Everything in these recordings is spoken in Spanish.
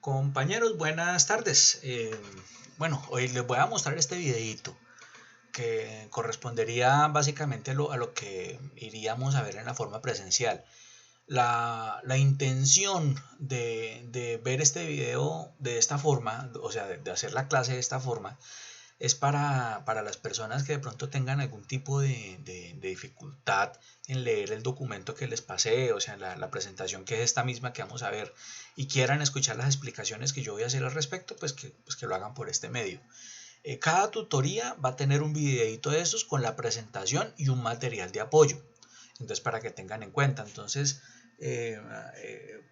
Compañeros, buenas tardes. Bueno, hoy les voy a mostrar este videito que correspondería básicamente a lo que iríamos a ver en la forma presencial. La intención de ver este video de esta forma, o sea, de hacer la clase de esta forma, es para las personas que de pronto tengan algún tipo de dificultad en leer el documento que les pasé, o sea, la presentación que es esta misma que vamos a ver, y quieran escuchar las explicaciones que yo voy a hacer al respecto, pues que lo hagan por este medio. Cada tutoría va a tener un videito de estos con la presentación y un material de apoyo. Entonces, para que tengan en cuenta. Entonces,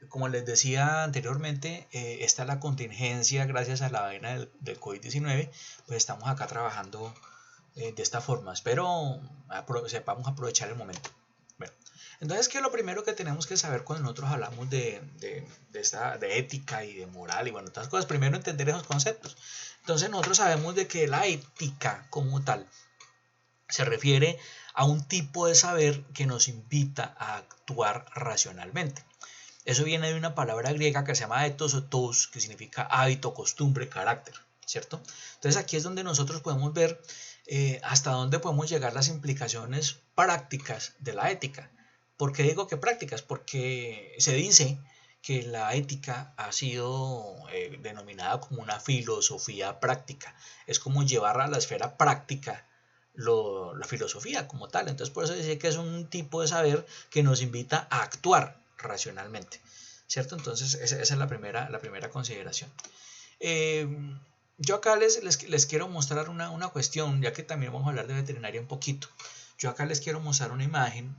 como les decía anteriormente, esta es la contingencia gracias a la vaina del COVID-19, pues estamos acá trabajando de esta forma. Espero sepamos aprovechar el momento. Bueno, entonces, ¿qué es lo primero que tenemos que saber cuando nosotros hablamos de ética y de moral y bueno, otras cosas? Primero entender esos conceptos. Entonces, nosotros sabemos de que la ética como tal se refiere a un tipo de saber que nos invita a actuar racionalmente. Eso viene de una palabra griega que se llama ethos o tous, que significa hábito, costumbre, carácter, ¿cierto? Entonces aquí es donde nosotros podemos ver hasta dónde podemos llegar las implicaciones prácticas de la ética. ¿Por qué digo que prácticas? Porque se dice que la ética ha sido denominada como una filosofía práctica. Es como llevar a la esfera práctica la filosofía como tal. Entonces por eso dice que es un tipo de saber que nos invita a actuar racionalmente, ¿cierto? Entonces esa es la primera consideración. Yo acá les quiero mostrar una cuestión, ya que también vamos a hablar de veterinaria un poquito. Yo acá les quiero mostrar una imagen,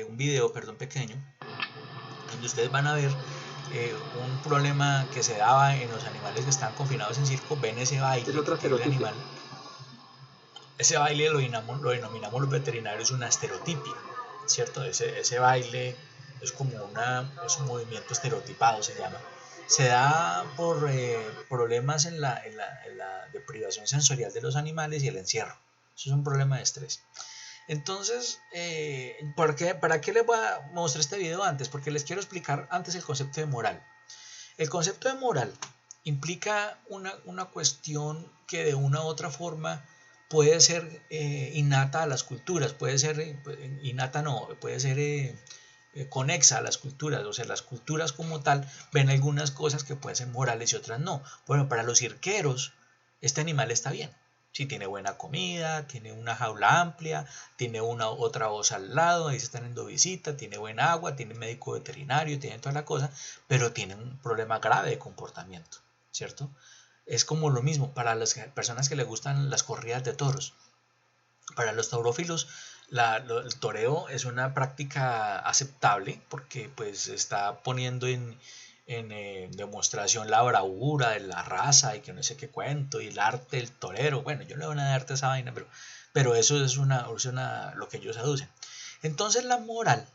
un video, perdón, pequeño, donde ustedes van a ver un problema que se daba en los animales que estaban confinados en circo. Ven ese baile que tiene el animal. Ese baile lo denominamos los veterinarios una estereotipia, ¿cierto? Ese baile es como es un movimiento estereotipado, se llama. Se da por problemas en la deprivación sensorial de los animales y el encierro. Eso es un problema de estrés. Entonces, ¿para qué les voy a mostrar este video antes? Porque les quiero explicar antes el concepto de moral. El concepto de moral implica una cuestión que de una u otra forma puede ser innata a las culturas, puede ser innata no, puede ser conexa a las culturas, o sea, las culturas como tal ven algunas cosas que pueden ser morales y otras no. Bueno, para los cirqueros, este animal está bien. Si tiene buena comida, tiene una jaula amplia, tiene una otra voz al lado, ahí se están dando visita, tiene buen agua, tiene médico veterinario, tiene toda la cosa, pero tiene un problema grave de comportamiento, ¿cierto? Es como lo mismo para las personas que les gustan las corridas de toros. Para los taurófilos, el toreo es una práctica aceptable porque pues está poniendo en demostración la bravura de la raza y que no sé qué cuento y el arte del torero. Bueno, yo le doy una arte a esa vaina, pero eso es lo que ellos aducen. Entonces la moral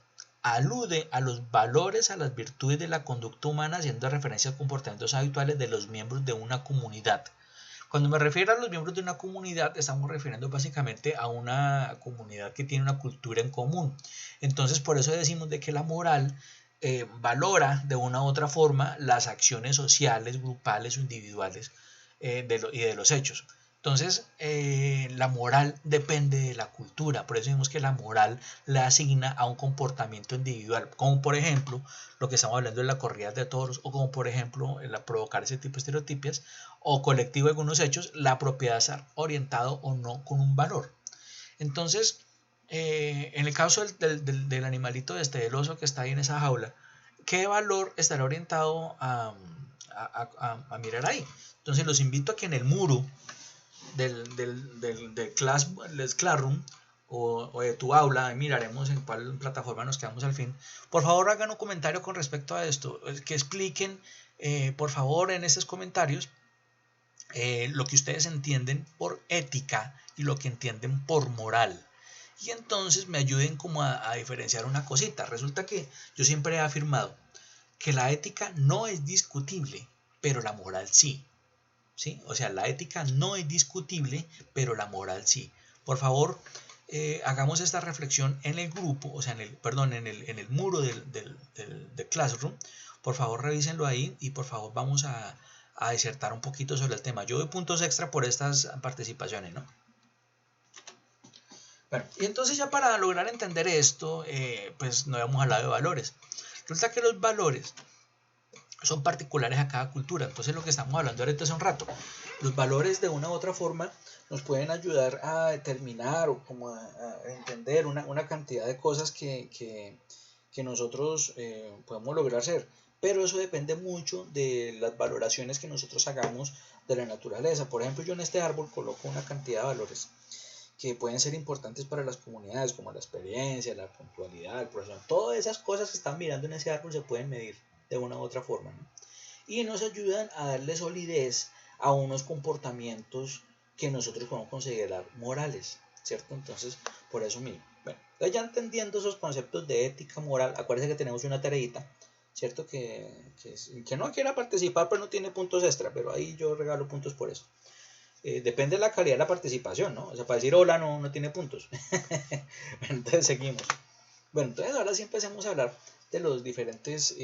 alude a los valores, a las virtudes de la conducta humana, haciendo referencia a comportamientos habituales de los miembros de una comunidad. Cuando me refiero a los miembros de una comunidad, estamos refiriendo básicamente a una comunidad que tiene una cultura en común. Entonces, por eso decimos de que la moral valora de una u otra forma las acciones sociales, grupales o individuales y de los hechos. Entonces, la moral depende de la cultura, por eso vemos que la moral la asigna a un comportamiento individual, como por ejemplo lo que estamos hablando de la corrida de toros, o como por ejemplo provocar ese tipo de estereotipias, o colectivo de algunos hechos, la propiedad estar orientado o no con un valor. Entonces, en el caso del animalito del oso que está ahí en esa jaula, ¿qué valor estará orientado a mirar ahí? Entonces los invito a que en el muro del classroom o de tu aula, miraremos en cuál plataforma nos quedamos al fin, por favor hagan un comentario con respecto a esto, que expliquen por favor en estos comentarios lo que ustedes entienden por ética y lo que entienden por moral. Y entonces me ayuden como a diferenciar una cosita. Resulta que yo siempre he afirmado que la ética no es discutible, pero la moral sí. ¿Sí? O sea, la ética no es discutible, pero la moral sí. Por favor, hagamos esta reflexión en el grupo, o sea, en el muro del Classroom. Por favor, revísenlo ahí y por favor vamos a disertar un poquito sobre el tema. Yo doy puntos extra por estas participaciones, ¿no? Bueno, y entonces ya para lograr entender esto, pues no habíamos hablado de valores. Resulta que los valores son particulares a cada cultura. Entonces lo que estamos hablando ahorita hace un rato, los valores de una u otra forma nos pueden ayudar a determinar o como a entender una cantidad de cosas que nosotros podemos lograr ser. Pero eso depende mucho de las valoraciones que nosotros hagamos de la naturaleza. Por ejemplo, yo en este árbol coloco una cantidad de valores que pueden ser importantes para las comunidades, como la experiencia, la puntualidad, el profesor. Todas esas cosas que están mirando en ese árbol se pueden medir de una u otra forma, ¿no? Y nos ayudan a darle solidez a unos comportamientos que nosotros podemos considerar morales, ¿cierto? Entonces, por eso mismo. Bueno, ya entendiendo esos conceptos de ética, moral, acuérdense que tenemos una tareita, ¿cierto? Que no quiera participar, pues no tiene puntos extra, pero ahí yo regalo puntos por eso. Depende de la calidad de la participación, ¿no? O sea, para decir hola no tiene puntos. Bueno, entonces seguimos. Bueno, entonces ahora sí empecemos a hablar de los diferentes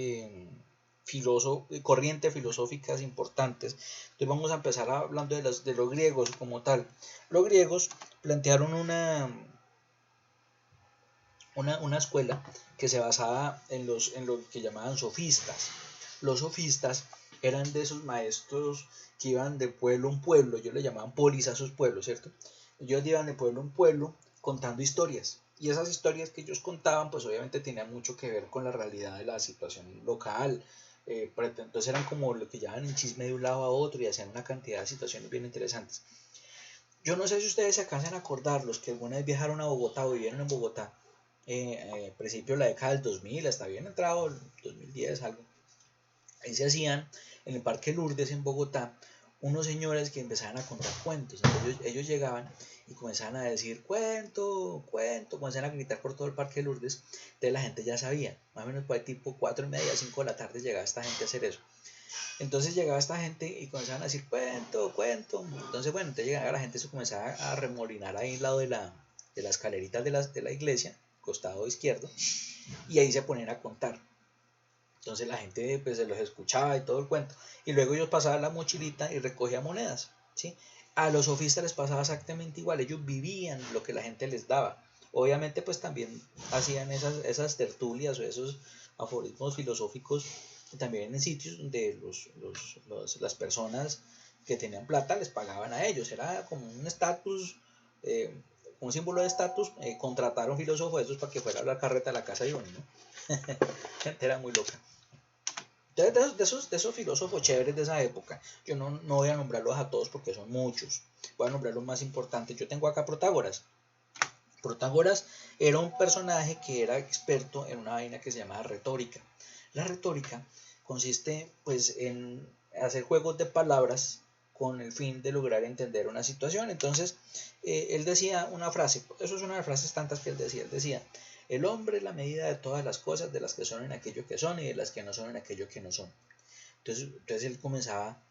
corrientes filosóficas importantes. Entonces vamos a empezar hablando de los griegos como tal. Los griegos plantearon una escuela que se basaba en lo que llamaban sofistas. Los sofistas eran de esos maestros que iban de pueblo en pueblo, ellos le llamaban polis a sus pueblos, ¿cierto? Ellos iban de pueblo en pueblo contando historias, y esas historias que ellos contaban, pues obviamente tenían mucho que ver con la realidad de la situación local, entonces eran como lo que llaman el chisme de un lado a otro y hacían una cantidad de situaciones bien interesantes. Yo no sé si ustedes se alcanzan a acordar, los que alguna vez viajaron a Bogotá o vivieron en Bogotá, principio de la década del 2000, hasta bien entrado, el 2010, algo. Ahí se hacían en el Parque Lourdes en Bogotá unos señores que empezaban a contar cuentos. Entonces ellos llegaban y comenzaban a decir cuento, cuento, comenzaban a gritar por todo el Parque Lourdes. Entonces la gente ya sabía, más o menos por el tipo 4:30, 5 de la tarde llegaba esta gente a hacer eso. Entonces llegaba esta gente y comenzaban a decir cuento, cuento. Entonces bueno, entonces llegaba la gente, se comenzaba a remolinar ahí al lado de las escaleritas de la iglesia, costado izquierdo, y ahí se ponían a contar. Entonces la gente pues se los escuchaba y todo el cuento. Y luego ellos pasaban la mochilita y recogían monedas, ¿sí? A los sofistas les pasaba exactamente igual. Ellos vivían lo que la gente les daba. Obviamente pues también hacían esas tertulias o esos aforismos filosóficos también en sitios donde las personas que tenían plata les pagaban a ellos. Era como un estatus, un símbolo de estatus, contratar a un filósofo de esos para que fuera a la carreta a la casa de uno, ¿no? Gente era muy loca. Entonces, de esos filósofos chéveres de esa época, yo no voy a nombrarlos a todos porque son muchos. Voy a nombrar los más importantes. Yo tengo acá Protágoras. Protágoras era un personaje que era experto en una vaina que se llamaba retórica. La retórica consiste pues en hacer juegos de palabras con el fin de lograr entender una situación. Entonces, él decía una frase, eso es una de las frases tantas que él decía, el hombre es la medida de todas las cosas, de las que son en aquello que son y de las que no son en aquello que no son. Entonces él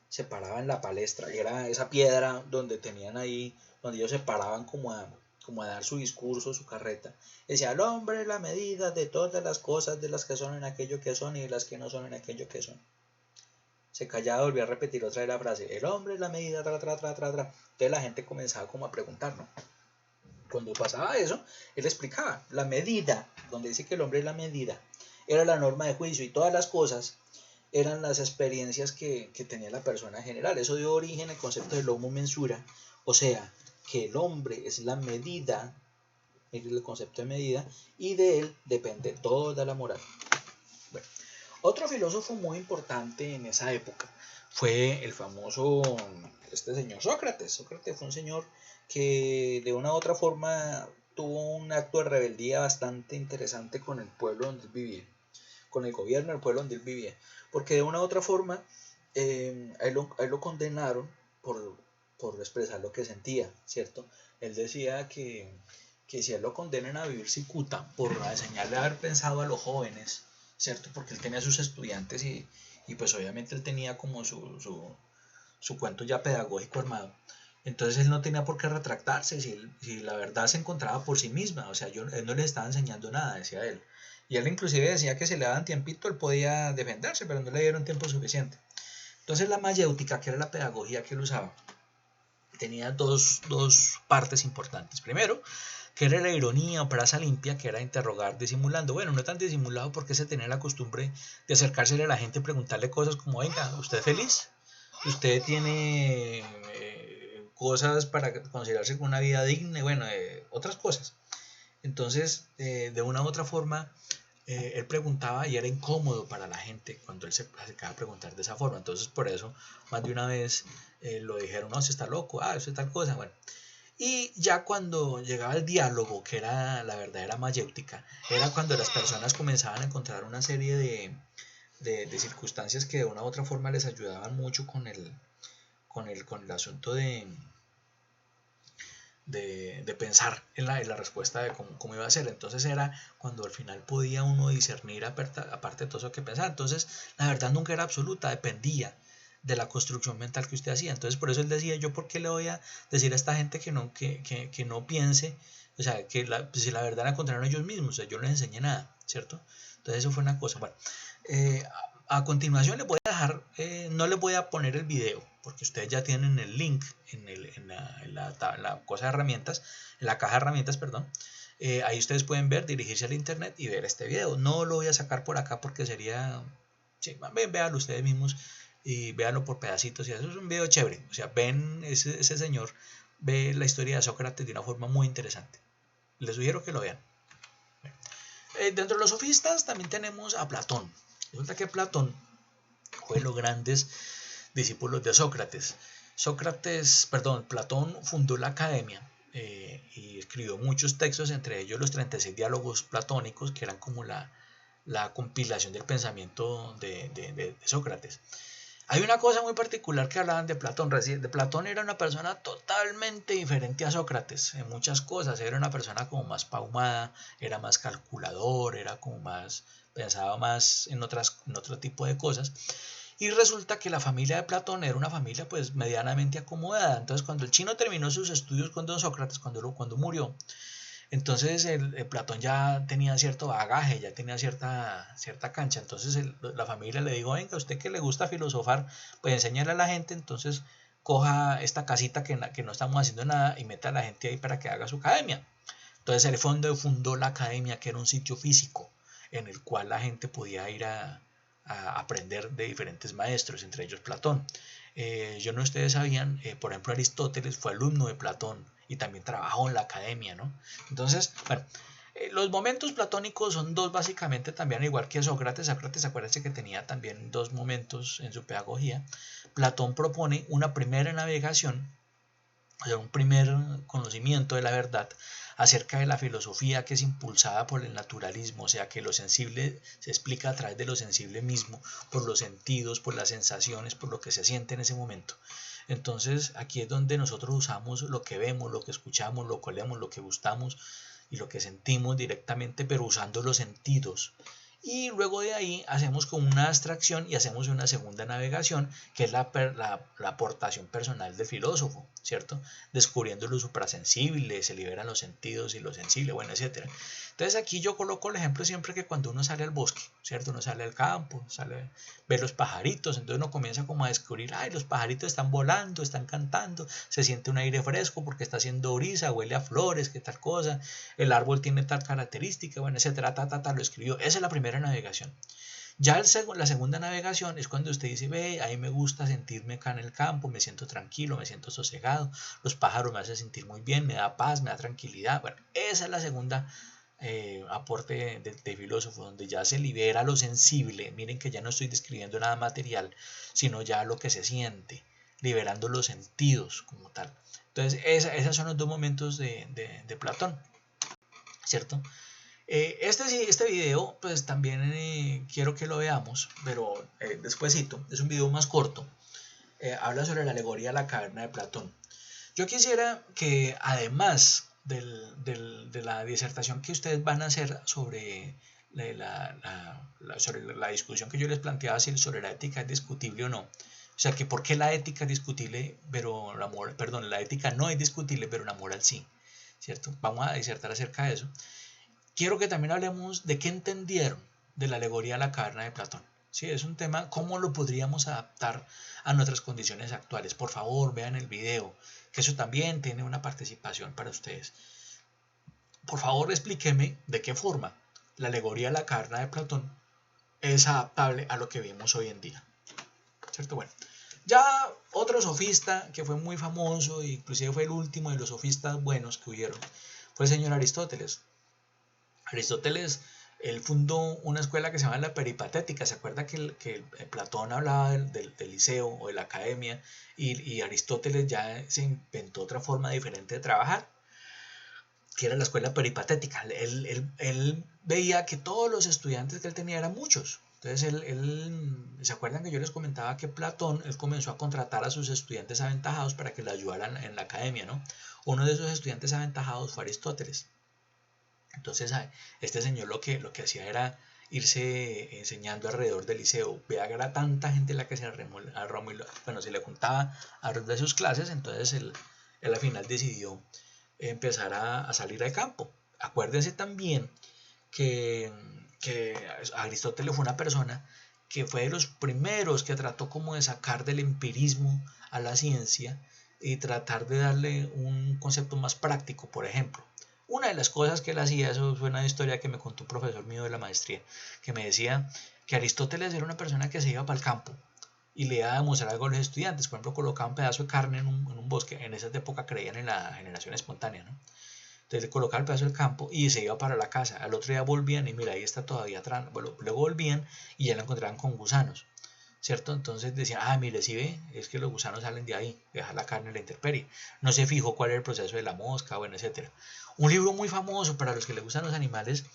se paraba en la palestra, que era esa piedra donde tenían ahí, donde ellos se paraban como a dar su discurso, su carreta. Decía, el hombre es la medida de todas las cosas, de las que son en aquello que son y de las que no son en aquello que son. Se callaba, volvía a repetir otra vez la frase, el hombre es la medida, tra. Entonces la gente comenzaba como a preguntar, ¿no? Cuando pasaba eso, él explicaba, la medida, donde dice que el hombre es la medida, era la norma de juicio y todas las cosas eran las experiencias que tenía la persona en general. Eso dio origen al concepto del homo mensura, o sea, que el hombre es la medida, el concepto de medida, y de él depende toda la moral. Bueno, otro filósofo muy importante en esa época fue el famoso señor Sócrates. Sócrates fue un señor que de una u otra forma tuvo un acto de rebeldía bastante interesante con el pueblo donde él vivía, con el gobierno del pueblo donde él vivía, porque de una u otra forma a él lo condenaron por expresar lo que sentía, ¿cierto? Él decía que si a él lo condenan a vivir cicuta por enseñarle a haber pensado a los jóvenes, ¿cierto? Porque él tenía sus estudiantes y pues obviamente él tenía como su cuento ya pedagógico armado. Entonces él no tenía por qué retractarse si la verdad se encontraba por sí misma. O sea, él no le estaba enseñando nada, decía él. Y él inclusive decía que si le daban tiempito, él podía defenderse, pero no le dieron tiempo suficiente. Entonces la mayéutica, que era la pedagogía que él usaba, tenía dos partes importantes. Primero, que era la ironía o praza limpia, que era interrogar disimulando. Bueno, no tan disimulado porque se tenía la costumbre de acercársele a la gente y preguntarle cosas como, venga, ¿usted es feliz? ¿Usted tiene cosas para considerarse con una vida digna? Bueno, otras cosas. Entonces, de una u otra forma, él preguntaba y era incómodo para la gente cuando él se acercaba a preguntar de esa forma. Entonces, por eso, más de una vez lo dijeron, no, se está loco, eso es tal cosa. Bueno, y ya cuando llegaba el diálogo, que era la verdadera mayéutica, era cuando las personas comenzaban a encontrar una serie de circunstancias que de una u otra forma les ayudaban mucho con el asunto de pensar en la respuesta de cómo iba a ser. Entonces era cuando al final podía uno discernir aparte de todo eso que pensaba. Entonces la verdad nunca era absoluta, dependía de la construcción mental que usted hacía. Entonces por eso él decía, yo por qué le voy a decir a esta gente que no piense, o sea, que si la verdad la encontraron ellos mismos, o sea, yo no les enseñé nada, ¿cierto? Entonces eso fue una cosa. Bueno, a continuación les voy a dejar, no les voy a poner el video, porque ustedes ya tienen el link en la cosa de herramientas, en la caja de herramientas, perdón. Ahí ustedes pueden ver, dirigirse al internet y ver este video. No lo voy a sacar por acá porque sería, sí, véanlo ustedes mismos y véanlo por pedacitos. Y eso es un video chévere. O sea, ven, ese señor ve la historia de Sócrates de una forma muy interesante. Les sugiero que lo vean. Dentro de los sofistas también tenemos a Platón. Resulta que Platón fue de los grandes discípulos de Sócrates. Platón fundó la academia y escribió muchos textos, entre ellos los 36 diálogos platónicos, que eran como la compilación del pensamiento de Sócrates. Hay una cosa muy particular que hablaban de Platón. Platón era una persona totalmente diferente a Sócrates en muchas cosas. Era una persona como más paumada, era más calculador, era como más, pensaba más en otro tipo de cosas. Y resulta que la familia de Platón era una familia pues medianamente acomodada. Entonces cuando el chino terminó sus estudios con don Sócrates, cuando murió, entonces el Platón ya tenía cierto bagaje, ya tenía cierta cancha. Entonces la familia le dijo, venga, usted que le gusta filosofar, pues enséñale a la gente, entonces coja esta casita que no estamos haciendo nada y meta a la gente ahí para que haga su academia. Entonces él fundó la academia, que era un sitio físico en el cual la gente podía ir a aprender de diferentes maestros, entre ellos Platón. Yo no sé si ustedes sabían, por ejemplo, Aristóteles fue alumno de Platón y también trabajó en la academia, ¿no? Entonces, bueno, los momentos platónicos son dos básicamente también, igual que Sócrates. Sócrates, acuérdense que tenía también dos momentos en su pedagogía. Platón propone una primera navegación, o sea, un primer conocimiento de la verdad acerca de la filosofía que es impulsada por el naturalismo, o sea que lo sensible se explica a través de lo sensible mismo, por los sentidos, por las sensaciones, por lo que se siente en ese momento. Entonces aquí es donde nosotros usamos lo que vemos, lo que escuchamos, lo que olemos, lo que gustamos y lo que sentimos directamente, pero usando los sentidos. Y luego de ahí hacemos como una abstracción y hacemos una segunda navegación, que es la aportación personal del filósofo, ¿cierto? Descubriendo lo suprasensible, se liberan los sentidos y lo sensible, bueno, etc. Entonces aquí yo coloco el ejemplo siempre que cuando uno sale al bosque, ¿cierto? Uno sale al campo, ve los pajaritos, entonces uno comienza como a descubrir, ay, los pajaritos están volando, están cantando, se siente un aire fresco porque está haciendo brisa, huele a flores, qué tal cosa, el árbol tiene tal característica, bueno, etcétera, lo escribió. Esa es la primera navegación. Ya la segunda navegación es cuando usted dice, ve, a mí me gusta sentirme acá en el campo, me siento tranquilo, me siento sosegado, los pájaros me hacen sentir muy bien, me da paz, me da tranquilidad. Bueno, esa es la segunda aporte de filósofo, donde ya se libera lo sensible. Miren que ya no estoy describiendo nada material, sino ya lo que se siente, liberando los sentidos como tal. Entonces, esos son los dos momentos de Platón, ¿cierto? Este video, pues también quiero que lo veamos, pero despuesito, es un video más corto. Habla sobre la alegoría de la caverna de Platón. Yo quisiera que además de la disertación que ustedes van a hacer sobre sobre la discusión que yo les planteaba, si sobre la ética es discutible o no, o sea, que por qué la ética es discutible, pero la moral, perdón, la ética no es discutible, pero la moral sí, ¿cierto? Vamos a disertar acerca de eso. quiero que también hablemos de qué entendieron de la alegoría de la caverna de Platón. Sí, es un tema, cómo lo podríamos adaptar a nuestras condiciones actuales. Por favor, vean el video, que eso también tiene una participación para ustedes. Por favor, explíqueme de qué forma la alegoría de la caverna de Platón es adaptable a lo que vemos hoy en día. ¿Cierto? Bueno, ya otro sofista que fue muy famoso, inclusive fue el último de los sofistas buenos que hubieron, fue el señor Aristóteles. Aristóteles, él fundó una escuela que se llama la Peripatética. ¿Se acuerda que Platón hablaba del liceo o de la academia y Aristóteles ya se inventó otra forma diferente de trabajar, que era la escuela peripatética? Él veía que todos los estudiantes que él tenía eran muchos. Entonces, ¿se acuerdan que yo les comentaba que Platón, él comenzó a contratar a sus estudiantes aventajados para que le ayudaran en la academia, ¿no? Uno de esos estudiantes aventajados fue Aristóteles. Entonces, este señor lo que hacía era irse enseñando alrededor del liceo. Vea que era tanta gente la que se le juntaba a de sus clases, entonces él al final decidió empezar a salir al campo. Acuérdense también que, que Aristóteles fue una persona que fue de los primeros que trató como de sacar del empirismo a la ciencia y tratar de darle un concepto más práctico. Por ejemplo, una de las cosas que él hacía, eso fue una historia que me contó un profesor mío de la maestría, que me decía que Aristóteles era una persona que se iba para el campo y le iba a demostrar algo a los estudiantes. Por ejemplo, colocaba un pedazo de carne en un bosque. En esa época creían en la generación espontánea, ¿no? Entonces le colocaba el pedazo del campo y se iba para la casa. Al otro día volvían y mira, ahí está todavía atrás. Bueno, luego volvían y ya la encontraban con gusanos, ¿cierto? Entonces decían, mire, si ve, es que los gusanos salen de ahí, dejar la carne en la intemperie. No se fijó cuál era el proceso de la mosca, bueno, etcétera. Un libro muy famoso para los que les gustan los animales,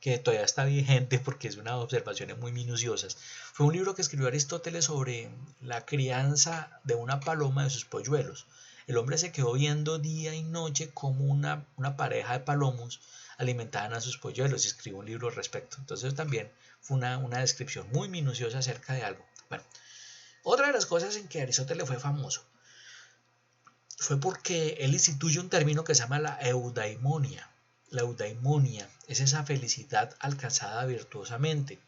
que todavía está vigente porque es unas observaciones muy minuciosas. Fue un libro que escribió Aristóteles sobre la crianza de una paloma de sus polluelos. El hombre se quedó viendo día y noche como una pareja de palomos alimentaban a sus polluelos y escribió un libro al respecto. Entonces también fue una descripción muy minuciosa acerca de algo. Bueno, otra de las cosas en que Aristóteles fue famoso fue porque él instituye un término que se llama la eudaimonia. La eudaimonia es esa felicidad alcanzada virtuosamente.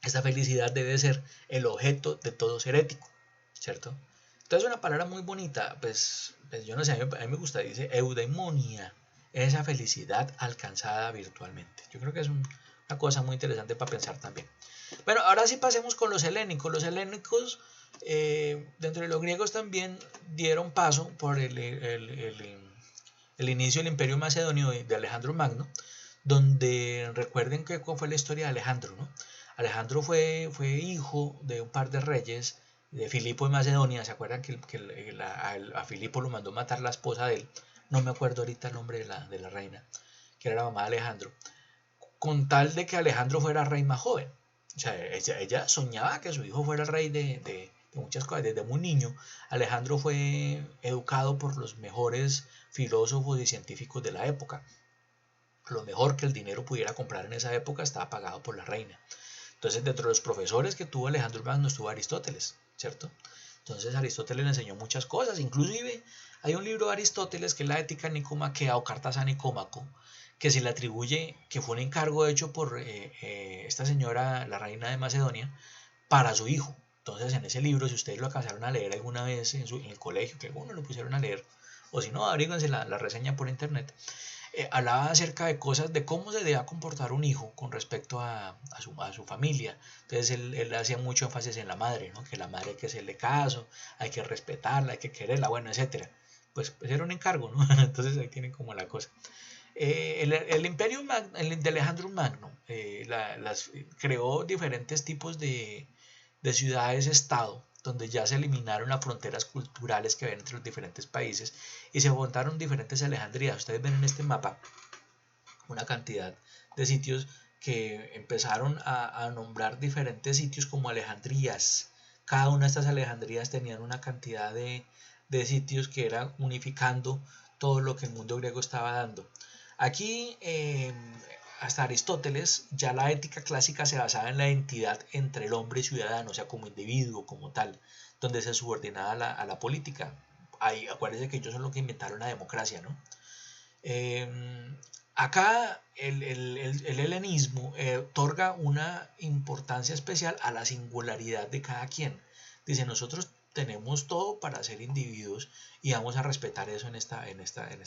Esta felicidad debe ser el objeto de todo ser ético, ¿cierto? Entonces una palabra muy bonita, pues yo no sé, a mí me gusta, dice eudaimonia, esa felicidad alcanzada virtualmente. Yo creo que es una cosa muy interesante para pensar también. Bueno, ahora sí pasemos con los helénicos. Los helénicos, dentro de los griegos también dieron paso por el inicio del Imperio Macedonio de Alejandro Magno, donde recuerden que fue la historia de Alejandro, ¿no? Alejandro fue hijo de un par de reyes, de Filipo de Macedonia. ¿Se acuerdan que a Filipo lo mandó matar la esposa de él? No me acuerdo ahorita el nombre de la reina, que era la mamá de Alejandro, con tal de que Alejandro fuera rey más joven. O sea, ella soñaba que su hijo fuera rey de muchas cosas. Desde muy niño, Alejandro fue educado por los mejores filósofos y científicos de la época. Lo mejor que el dinero pudiera comprar en esa época estaba pagado por la reina. Entonces, dentro de los profesores que tuvo Alejandro Magno estuvo Aristóteles, ¿cierto? Entonces, Aristóteles le enseñó muchas cosas. Inclusive, hay un libro de Aristóteles que es la Ética Nicomaquea o Cartas a Nicómaco, que se le atribuye que fue un encargo hecho por esta señora, la reina de Macedonia, para su hijo. Entonces, en ese libro, si ustedes lo alcanzaron a leer alguna vez en el colegio, que algunos lo pusieron a leer, o si no, abríguense la reseña por internet, hablaba acerca de cosas, de cómo se debía comportar un hijo con respecto a su familia. Entonces él hacía mucho énfasis en la madre, ¿no? Que la madre hay que hacerle caso, hay que respetarla, hay que quererla, bueno, etcétera. Pues era un encargo, ¿no? Entonces ahí tienen como la cosa. El imperio de Alejandro Magno creó diferentes tipos de ciudades-estado, donde ya se eliminaron las fronteras culturales que había entre los diferentes países y se montaron diferentes Alejandrías. Ustedes ven en este mapa una cantidad de sitios que empezaron a nombrar diferentes sitios como Alejandrías. Cada una de estas Alejandrías tenían una cantidad de sitios que eran unificando todo lo que el mundo griego estaba dando. Aquí, hasta Aristóteles, ya la ética clásica se basaba en la identidad entre el hombre y ciudadano, o sea, como individuo, como tal, donde se subordinaba a la política. Ahí, acuérdense que ellos son los que inventaron la democracia, ¿no? Acá el helenismo otorga una importancia especial a la singularidad de cada quien. Dice, nosotros tenemos todo para ser individuos y vamos a respetar eso en esta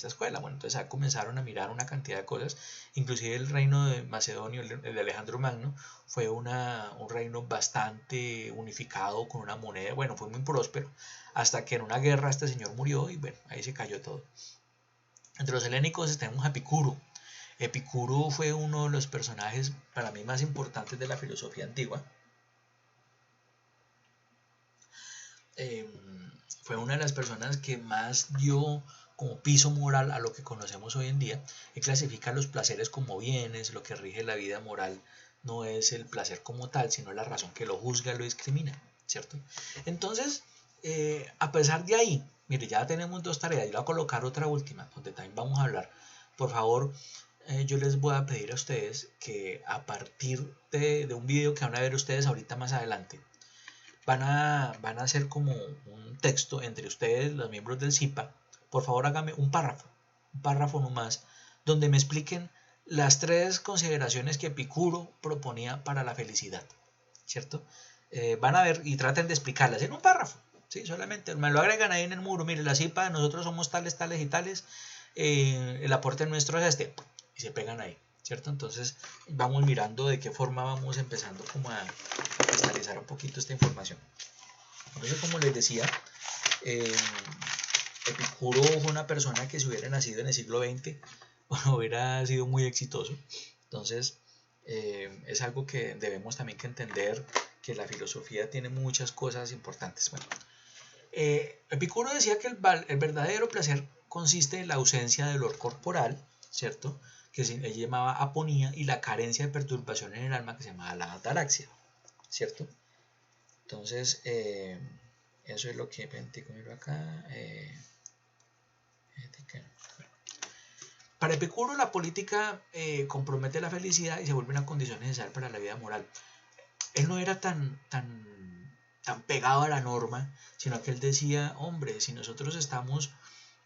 escuela. Bueno, entonces comenzaron a mirar una cantidad de cosas, inclusive el reino de Macedonio, el de Alejandro Magno, fue un reino bastante unificado con una moneda, bueno, fue muy próspero, hasta que en una guerra este señor murió y bueno, ahí se cayó todo. Entre los helénicos tenemos a Epicuro. Epicuro fue uno de los personajes para mí más importantes de la filosofía antigua. Eh, Fue una de las personas que más dio como piso moral a lo que conocemos hoy en día. Él clasifica los placeres como bienes, lo que rige la vida moral no es el placer como tal, sino la razón que lo juzga y lo discrimina, ¿cierto? Entonces, a pesar de ahí, mire, ya tenemos dos tareas, y voy a colocar otra última, donde también vamos a hablar. Por favor, yo les voy a pedir a ustedes que a partir de un video que van a ver ustedes ahorita más adelante, van a hacer como un texto entre ustedes, los miembros del CIPA. Por favor, háganme un párrafo nomás, donde me expliquen las tres consideraciones que Epicuro proponía para la felicidad, ¿cierto? Van a ver y traten de explicarlas en un párrafo, ¿sí? Solamente me lo agregan ahí en el muro. Mire, la CIPA, nosotros somos tales, tales y tales, el aporte nuestro es este, y se pegan ahí, ¿cierto? Entonces vamos mirando de qué forma vamos empezando como a cristalizar un poquito esta información. Entonces, como les decía, eh, Epicuro fue una persona que si hubiera nacido en el siglo XX hubiera sido muy exitoso. Entonces, es algo que debemos también que entender, que la filosofía tiene muchas cosas importantes. Bueno, Epicuro decía que el verdadero placer consiste en la ausencia del dolor corporal, ¿cierto? Que él llamaba aponía, y la carencia de perturbación en el alma, que se llamaba la ataraxia, ¿cierto? Entonces, eso es lo que acá. Para Epicuro, la política compromete la felicidad y se vuelve una condición necesaria para la vida moral. Él no era tan pegado a la norma, sino que él decía, hombre, si nosotros estamos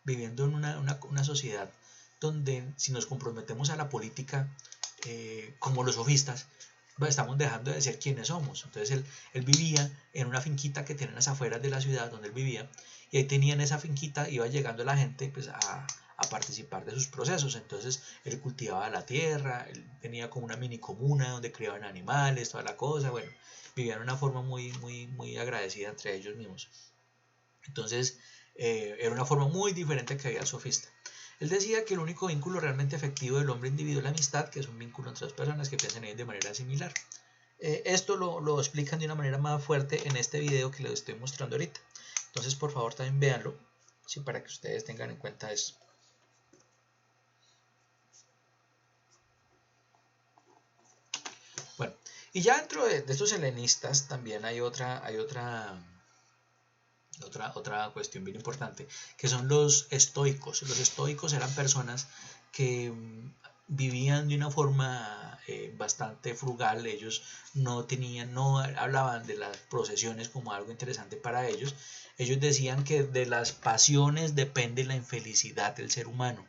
viviendo en una sociedad donde si nos comprometemos a la política como los sofistas, estamos dejando de ser quienes somos. Entonces él vivía en una finquita que tienen a las afueras de la ciudad donde él vivía, y ahí tenían esa finquita, iba llegando la gente pues a participar de sus procesos. Entonces él cultivaba la tierra, él tenía como una mini comuna donde criaban animales, toda la cosa, bueno, vivían de una forma muy agradecida entre ellos mismos. Entonces era una forma muy diferente que había el sofista. Él decía que el único vínculo realmente efectivo del hombre individuo es la amistad, que es un vínculo entre dos personas que piensan de manera similar. Esto lo explican de una manera más fuerte en este video que les estoy mostrando ahorita. Entonces, por favor, también véanlo, ¿sí? Para que ustedes tengan en cuenta eso. Bueno, y ya dentro de estos helenistas también hay otra cuestión bien importante, que son los estoicos. Los estoicos eran personas que vivían de una forma bastante frugal. Ellos no hablaban de las procesiones como algo interesante para ellos. Ellos decían que de las pasiones depende la infelicidad del ser humano.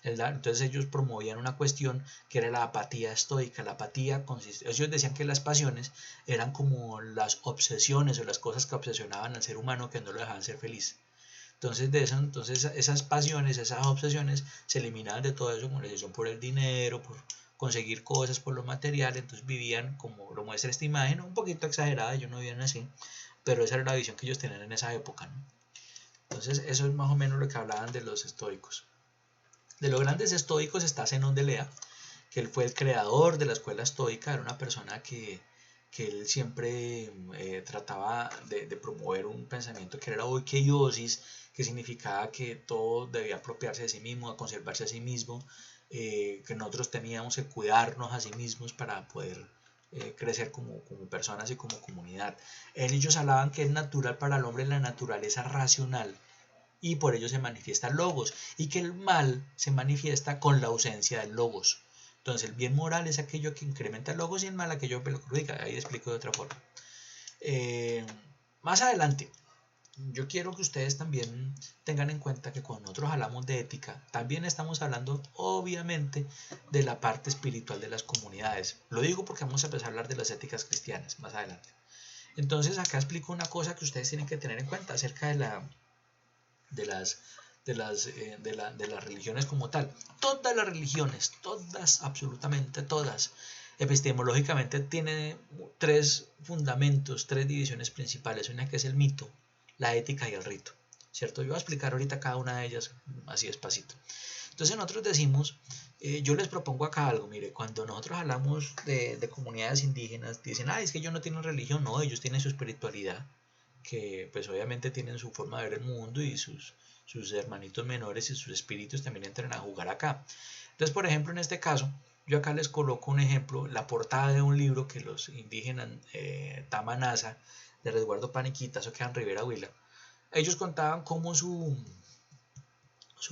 Entonces ellos promovían una cuestión que era la apatía estoica. La apatía consiste, ellos decían que las pasiones eran como las obsesiones o las cosas que obsesionaban al ser humano, que no lo dejaban ser feliz. Entonces esas pasiones, esas obsesiones se eliminaban de todo eso, como la obsesión por el dinero, por conseguir cosas, por lo material. Entonces vivían como lo muestra esta imagen, un poquito exagerada, ellos no vivían así, pero esa era la visión que ellos tenían en esa época, ¿no? Entonces eso es más o menos lo que hablaban de los estoicos. De los grandes estoicos está Zenón de Lea, que él fue el creador de la escuela estoica. Era una persona que él siempre trataba de promover un pensamiento que era la oikeiosis, que significaba que todo debía apropiarse de sí mismo, conservarse a sí mismo, que nosotros teníamos que cuidarnos a sí mismos para poder crecer como personas y como comunidad. Ellos hablaban que es natural para el hombre la naturaleza racional, y por ello se manifiesta el logos, y que el mal se manifiesta con la ausencia del logos. Entonces el bien moral es aquello que incrementa el logos y el mal aquello que lo perjudica. Ahí explico de otra forma. Más adelante, yo quiero que ustedes también tengan en cuenta que cuando nosotros hablamos de ética, también estamos hablando obviamente de la parte espiritual de las comunidades. Lo digo porque vamos a empezar a hablar de las éticas cristianas más adelante. Entonces acá explico una cosa que ustedes tienen que tener en cuenta acerca de las, de las religiones como tal. Todas las religiones, todas, absolutamente todas, epistemológicamente tienen tres fundamentos, tres divisiones principales. Una que es el mito, la ética y el rito, ¿cierto? Yo voy a explicar ahorita cada una de ellas así despacito. Entonces nosotros decimos, yo les propongo acá algo, mire, cuando nosotros hablamos de comunidades indígenas, dicen, es que ellos no tienen religión, no, ellos tienen su espiritualidad, que pues obviamente tienen su forma de ver el mundo y sus hermanitos menores y sus espíritus también entran a jugar acá. Entonces, por ejemplo, en este caso, yo acá les coloco un ejemplo, la portada de un libro que los indígenas Tamanasa, de Resguardo Paniquita, eso queda en Rivera Huila, ellos contaban cómo su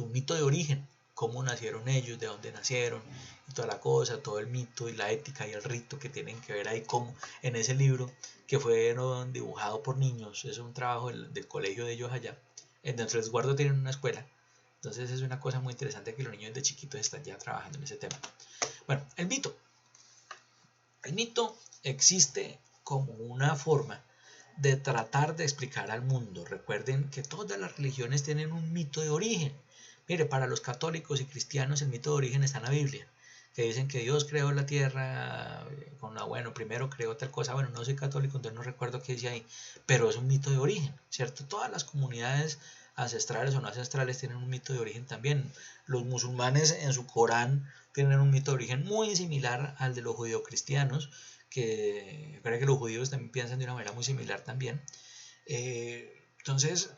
mito de origen, cómo nacieron ellos, de dónde nacieron, y toda la cosa, todo el mito y la ética y el rito que tienen que ver ahí, como en ese libro que fueron dibujado por niños, es un trabajo del colegio de ellos allá, en el resguardo tienen una escuela, entonces es una cosa muy interesante que los niños de chiquitos están ya trabajando en ese tema. Bueno, el mito existe como una forma de tratar de explicar al mundo. Recuerden que todas las religiones tienen un mito de origen. Mire, para los católicos y cristianos el mito de origen está en la Biblia, que dicen que Dios creó la tierra, bueno, primero creó tal cosa, bueno, no soy católico, entonces no recuerdo qué dice ahí, pero es un mito de origen, ¿cierto? Todas las comunidades ancestrales o no ancestrales tienen un mito de origen también. Los musulmanes en su Corán tienen un mito de origen muy similar al de los judeocristianos, que creo que los judíos también piensan de una manera muy similar también. Entonces,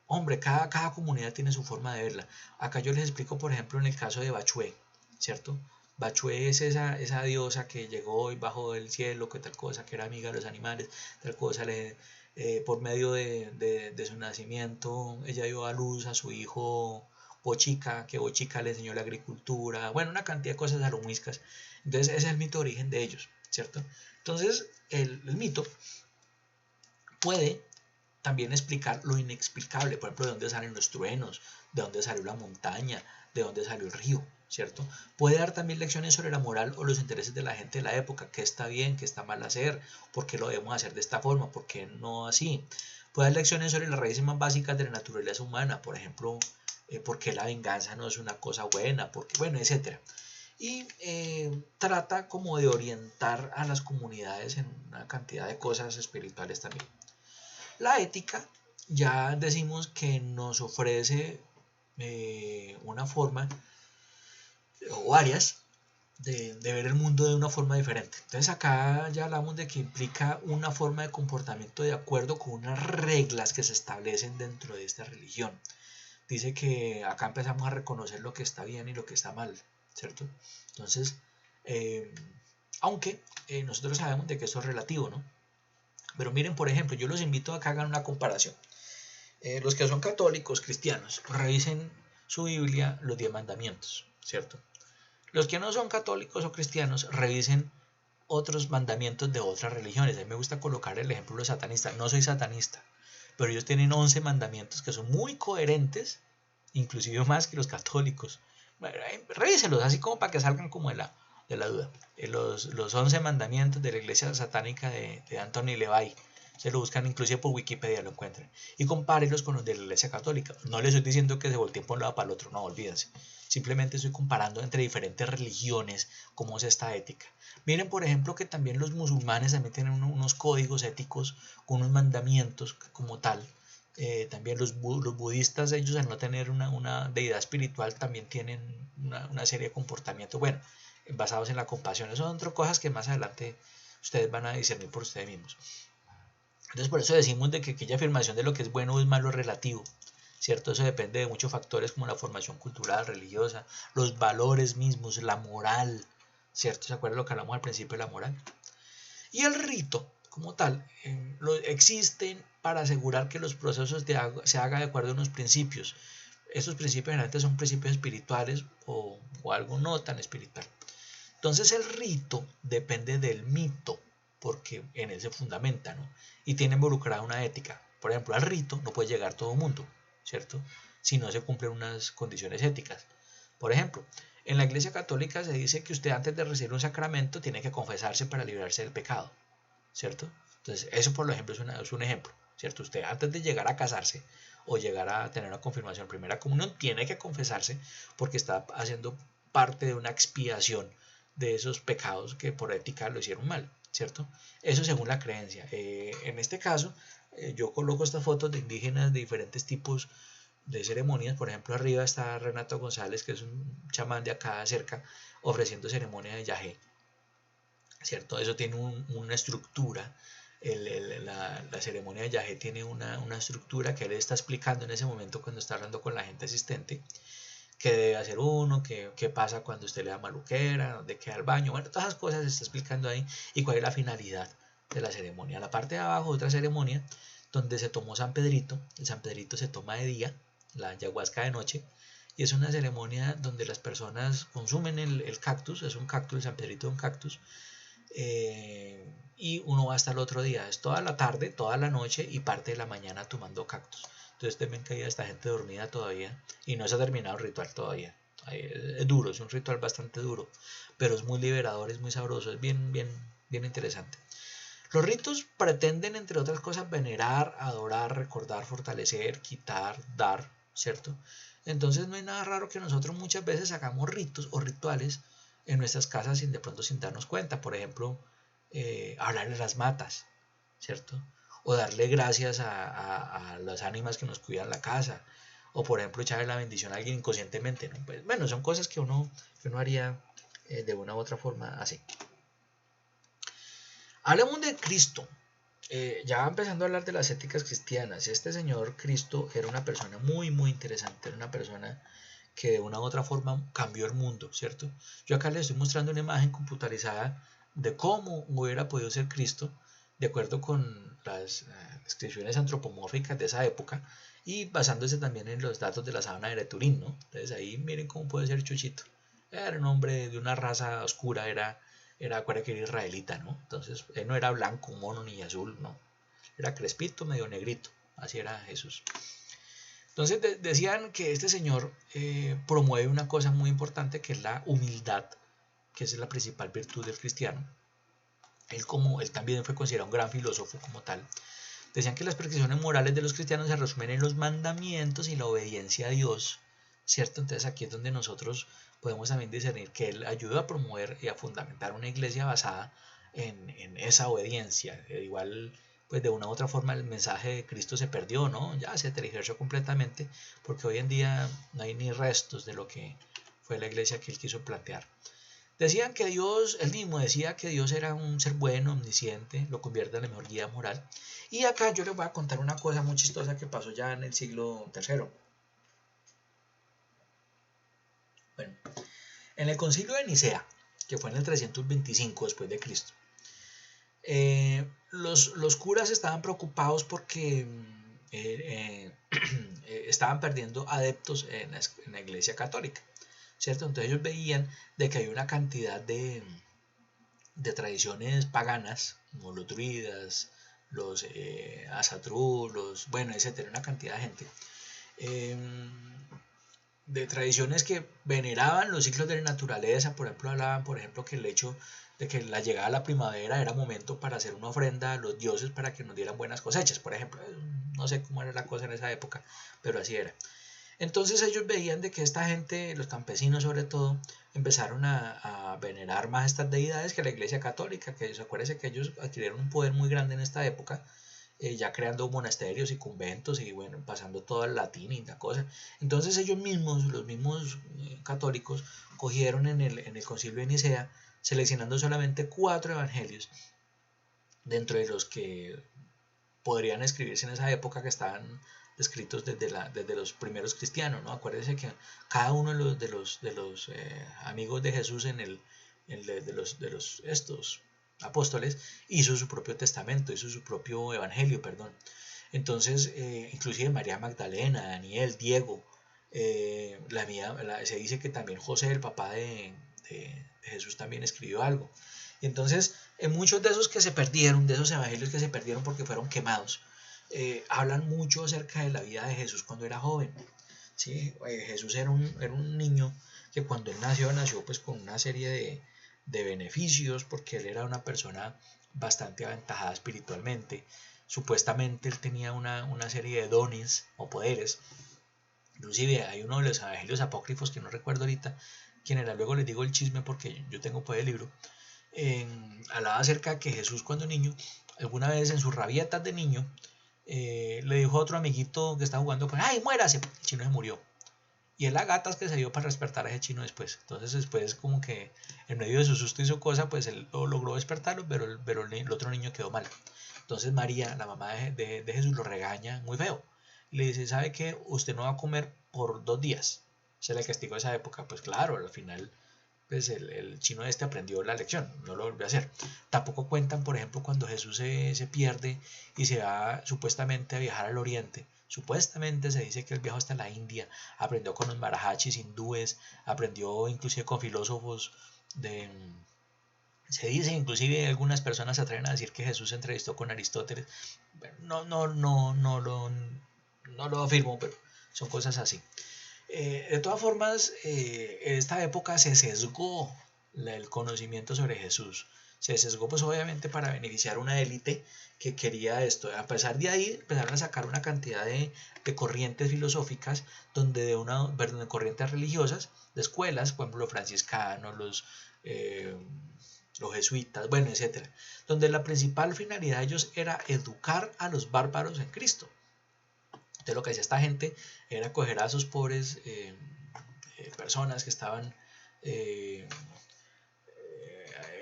hombre, cada comunidad tiene su forma de verla. Acá yo les explico, por ejemplo, en el caso de Bachué, ¿cierto? Bachué es esa diosa que llegó y bajó del cielo, que tal cosa, que era amiga de los animales, tal cosa, por medio de su nacimiento, ella dio a luz a su hijo Bochica, que Bochica le enseñó la agricultura, bueno, una cantidad de cosas alomuiscas. Entonces, ese es el mito de origen de ellos, ¿cierto? Entonces, el mito puede también explicar lo inexplicable, por ejemplo, de dónde salen los truenos, de dónde salió la montaña, de dónde salió el río, ¿cierto? Puede dar también lecciones sobre la moral o los intereses de la gente de la época, qué está bien, qué está mal hacer, por qué lo debemos hacer de esta forma, por qué no así. Puede dar lecciones sobre las raíces más básicas de la naturaleza humana, por ejemplo, por qué la venganza no es una cosa buena, porque, bueno, etcétera. Y trata como de orientar a las comunidades en una cantidad de cosas espirituales también. La ética, ya decimos que nos ofrece una forma o varias de ver el mundo de una forma diferente. Entonces acá ya hablamos de que implica una forma de comportamiento de acuerdo con unas reglas que se establecen dentro de esta religión. Dice que acá empezamos a reconocer lo que está bien y lo que está mal, ¿cierto? Entonces, aunque nosotros sabemos de que eso es relativo, ¿no? Pero miren, por ejemplo, yo los invito a que hagan una comparación. Los que son católicos, cristianos, revisen su Biblia, los 10 mandamientos, ¿cierto? Los que no son católicos o cristianos, revisen otros mandamientos de otras religiones. A mí me gusta colocar el ejemplo de los satanistas. No soy satanista, pero ellos tienen 11 mandamientos que son muy coherentes, inclusive más que los católicos. Bueno, revísenlos, así como para que salgan como de la duda. Los 11 mandamientos de la iglesia satánica de Anthony LaVey. Se lo buscan inclusive por Wikipedia, lo encuentran. Y compárenlos con los de la iglesia católica. No les estoy diciendo que se volteen por un lado para el otro, no, olvídense. Simplemente estoy comparando entre diferentes religiones cómo es esta ética. Miren, por ejemplo, que también los musulmanes también tienen unos códigos éticos con unos mandamientos como tal. También los budistas, ellos al no tener una deidad espiritual, también tienen una serie de comportamientos, bueno, basados en la compasión. Esas son otras cosas que más adelante ustedes van a discernir por ustedes mismos. Entonces por eso decimos de que aquella afirmación de lo que es bueno o es malo es relativo, ¿cierto? Eso depende de muchos factores como la formación cultural, religiosa, los valores mismos, la moral, ¿cierto? ¿Se acuerdan lo que hablamos al principio de la moral? Y el rito, como tal, existen para asegurar que los procesos se hagan de acuerdo a unos principios. Estos principios generalmente son principios espirituales o algo no tan espiritual. Entonces el rito depende del mito, porque en él se fundamenta, ¿no? Y tiene involucrada una ética. Por ejemplo, al rito no puede llegar todo el mundo, ¿cierto? Si no se cumplen unas condiciones éticas. Por ejemplo, en la Iglesia Católica se dice que usted antes de recibir un sacramento tiene que confesarse para librarse del pecado, ¿cierto? Entonces, eso por ejemplo es un ejemplo, ¿cierto? Usted antes de llegar a casarse o llegar a tener una confirmación, primera comunión, tiene que confesarse porque está haciendo parte de una expiación de esos pecados que por ética lo hicieron mal, ¿cierto? Eso según la creencia. En este caso, yo coloco estas fotos de indígenas de diferentes tipos de ceremonias. Por ejemplo, arriba está Renato González, que es un chamán de acá cerca, ofreciendo ceremonia de yagé, ¿cierto? Eso tiene una estructura. La ceremonia de yagé tiene una estructura que él está explicando en ese momento cuando está hablando con la gente asistente. Qué debe hacer uno, qué pasa cuando usted le da maluquera, dónde queda el baño, bueno, todas esas cosas se está explicando ahí y cuál es la finalidad de la ceremonia. A la parte de abajo, otra ceremonia donde se tomó San Pedrito. El San Pedrito se toma de día, la ayahuasca de noche, y es una ceremonia donde las personas consumen el cactus, es un cactus, el San Pedrito es un cactus, y uno va hasta el otro día, es toda la tarde, toda la noche y parte de la mañana tomando cactus. Entonces también caía esta gente dormida todavía y no se ha terminado el ritual todavía. Es duro, es un ritual bastante duro, pero es muy liberador, es muy sabroso, es bien interesante. Los ritos pretenden, entre otras cosas, venerar, adorar, recordar, fortalecer, quitar, dar, ¿cierto? Entonces no hay nada raro que nosotros muchas veces hagamos ritos o rituales en nuestras casas sin de pronto sin darnos cuenta. Por ejemplo, hablarle a las matas, ¿cierto? O darle gracias a las ánimas que nos cuidan la casa. O por ejemplo echarle la bendición a alguien inconscientemente, ¿no? Pues, bueno, son cosas que uno haría de una u otra forma así. Hablemos de Cristo. Ya empezando a hablar de las éticas cristianas. Este señor Cristo era una persona muy interesante, era una persona que de una u otra forma cambió el mundo, ¿cierto? Yo acá les estoy mostrando una imagen computarizada de cómo hubiera podido ser Cristo, de acuerdo con las descripciones antropomórficas de esa época y basándose también en los datos de la sábana de Turín, ¿no? Entonces ahí miren cómo puede ser Chuchito. Era un hombre de una raza oscura, acuérdate que era israelita, ¿no? Entonces él no era blanco, mono ni azul, no. Era crespito, medio negrito. Así era Jesús. Entonces decían que este señor promueve una cosa muy importante que es la humildad, que es la principal virtud del cristiano. Él también fue considerado un gran filósofo como tal. Decían que las prescripciones morales de los cristianos se resumen en los mandamientos y la obediencia a Dios, ¿cierto? Entonces aquí es donde nosotros podemos también discernir que él ayudó a promover y a fundamentar una iglesia basada en esa obediencia. Igual, pues de una u otra forma el mensaje de Cristo se perdió, ¿no? Ya se tergiversó completamente, porque hoy en día no hay ni restos de lo que fue la iglesia que él quiso plantear. Decían que Dios, él mismo decía que Dios era un ser bueno, omnisciente, lo convierte en la mejor guía moral. Y acá yo les voy a contar una cosa muy chistosa que pasó ya en el siglo III. Bueno, en el concilio de Nicea, que fue en el 325 después de Cristo, los curas estaban preocupados porque estaban perdiendo adeptos en la iglesia católica, ¿cierto? Entonces ellos veían de que hay una cantidad de tradiciones paganas, como los druidas, los asatru, etcétera, una cantidad de gente, de tradiciones que veneraban los ciclos de la naturaleza. Por ejemplo, hablaban, que el hecho de que la llegada de la primavera era momento para hacer una ofrenda a los dioses para que nos dieran buenas cosechas, por ejemplo. No sé cómo era la cosa en esa época, pero así era. Entonces ellos veían de que esta gente, los campesinos sobre todo, empezaron a venerar más estas deidades que la iglesia católica, que acuérdense que ellos adquirieron un poder muy grande en esta época, ya creando monasterios y conventos y bueno, pasando todo al latín y la cosa. Entonces ellos mismos, los mismos católicos, cogieron en el concilio de Nicea, seleccionando solamente 4 evangelios, dentro de los que podrían escribirse en esa época, que estaban escritos desde los primeros cristianos, ¿no? Acuérdense que cada uno de los amigos de Jesús de estos apóstoles hizo su propio testamento, hizo su propio evangelio, perdón. Entonces, inclusive María Magdalena, Daniel, Diego, se dice que también José, el papá de Jesús, también escribió algo. Entonces, en muchos de esos que se perdieron, de esos evangelios que se perdieron porque fueron quemados, hablan mucho acerca de la vida de Jesús cuando era joven. ¿Sí? Jesús era un niño que cuando él nació pues con una serie de beneficios, porque él era una persona bastante aventajada espiritualmente. Supuestamente él tenía una serie de dones o poderes. Inclusive hay uno de los evangelios apócrifos que no recuerdo ahorita quién era, luego les digo el chisme porque yo tengo por el libro. Hablaba acerca de que Jesús cuando niño, alguna vez en sus rabietas de niño, le dijo a otro amiguito que estaba jugando con, ¡ay, muérase! El chino se murió. Y él a gatas que se dio para despertar a ese chino después. Entonces después como que en medio de su susto y su cosa, pues él lo logró despertarlo, pero el otro niño quedó mal. Entonces María, la mamá de Jesús, lo regaña muy feo. Le dice, ¿sabe qué? Usted no va a comer por 2 días. Se le castigó esa época. Pues claro, al final pues el chino este aprendió la lección, no lo volvió a hacer. Tampoco cuentan, por ejemplo, cuando Jesús se pierde y se va supuestamente a viajar al oriente. Supuestamente se dice que él viajó hasta la India, aprendió con los marajachis hindúes, aprendió inclusive con filósofos de... Se dice, inclusive algunas personas se atreven a decir que Jesús se entrevistó con Aristóteles. No lo afirmo, pero son cosas así. De todas formas, en esta época se sesgó el conocimiento sobre Jesús. Se sesgó pues obviamente para beneficiar a una élite que quería esto. A pesar de ahí empezaron a sacar una cantidad de corrientes filosóficas, de corrientes religiosas, de escuelas, por ejemplo los franciscanos, los jesuitas, bueno, etcétera, donde la principal finalidad de ellos era educar a los bárbaros en Cristo. Entonces lo que hacía esta gente era coger a sus pobres personas que estaban eh,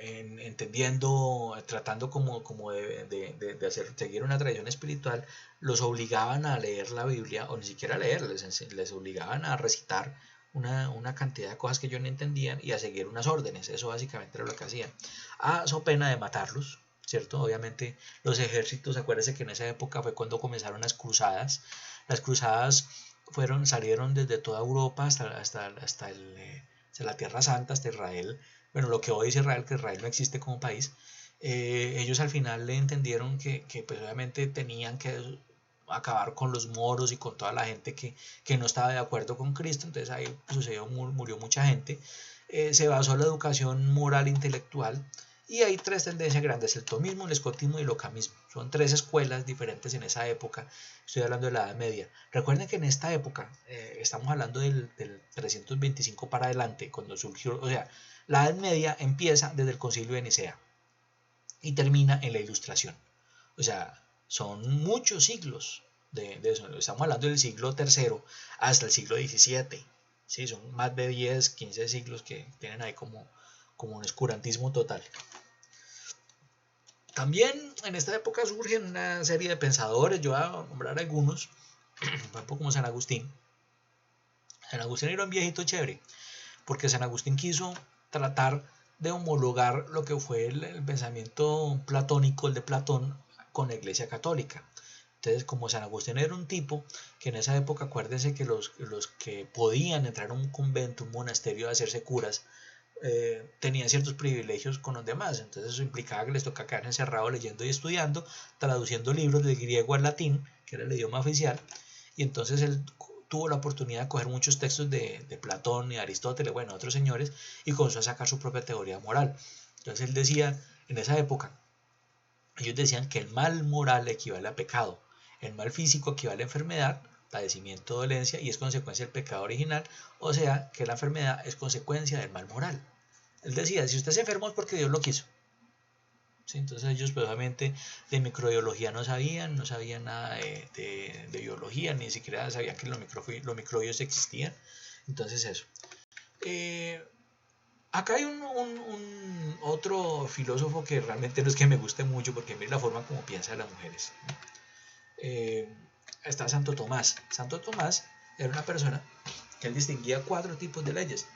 entendiendo, tratando como de seguir una tradición espiritual, los obligaban a leer la Biblia, o ni siquiera a leer, les obligaban a recitar una cantidad de cosas que ellos no entendían y a seguir unas órdenes. Eso básicamente era lo que hacían. A so pena de matarlos, ¿cierto? Obviamente los ejércitos, acuérdense que en esa época fue cuando comenzaron las cruzadas. Las cruzadas salieron desde toda Europa hasta la Tierra Santa, hasta Israel. Bueno, lo que hoy es Israel, que Israel no existe como país. Ellos al final le entendieron que pues obviamente tenían que acabar con los moros y con toda la gente que no estaba de acuerdo con Cristo. Entonces ahí sucedió, murió mucha gente. Se basó en la educación moral e intelectual. Y hay 3 tendencias grandes: el tomismo, el escotismo y el ocamismo. Son 3 escuelas diferentes en esa época. Estoy hablando de la Edad Media. Recuerden que en esta época, estamos hablando del 325 para adelante, cuando surgió, o sea, la Edad Media empieza desde el Concilio de Nicea y termina en la Ilustración. O sea, son muchos siglos de eso. Estamos hablando del siglo III hasta el siglo XVII. ¿Sí? Son más de 10, 15 siglos que tienen ahí como un oscurantismo total. También en esta época surgen una serie de pensadores, yo voy a nombrar algunos, un poco como San Agustín. San Agustín era un viejito chévere, porque San Agustín quiso tratar de homologar lo que fue el pensamiento platónico, el de Platón, con la Iglesia Católica. Entonces, como San Agustín era un tipo que en esa época, acuérdense que los que podían entrar a un convento, un monasterio, a hacerse curas, tenían ciertos privilegios con los demás. Entonces eso implicaba que les tocaba quedar encerrados leyendo y estudiando, traduciendo libros del griego al latín, que era el idioma oficial. Y entonces él tuvo la oportunidad de coger muchos textos de Platón y Aristóteles, bueno, otros señores, y comenzó a sacar su propia teoría moral. Entonces él decía, en esa época, ellos decían que el mal moral equivale a pecado, el mal físico equivale a enfermedad, padecimiento, dolencia, y es consecuencia del pecado original, o sea que la enfermedad es consecuencia del mal moral. Él decía, si usted se enfermó es porque Dios lo quiso. ¿Sí? Entonces ellos pues, obviamente de microbiología no sabían nada de biología, ni siquiera sabían que los microbios existían. Entonces eso. Acá hay otro filósofo que realmente no es que me guste mucho, porque mira la forma como piensan las mujeres. Está Santo Tomás. Santo Tomás era una persona que él distinguía 4 tipos de leyes: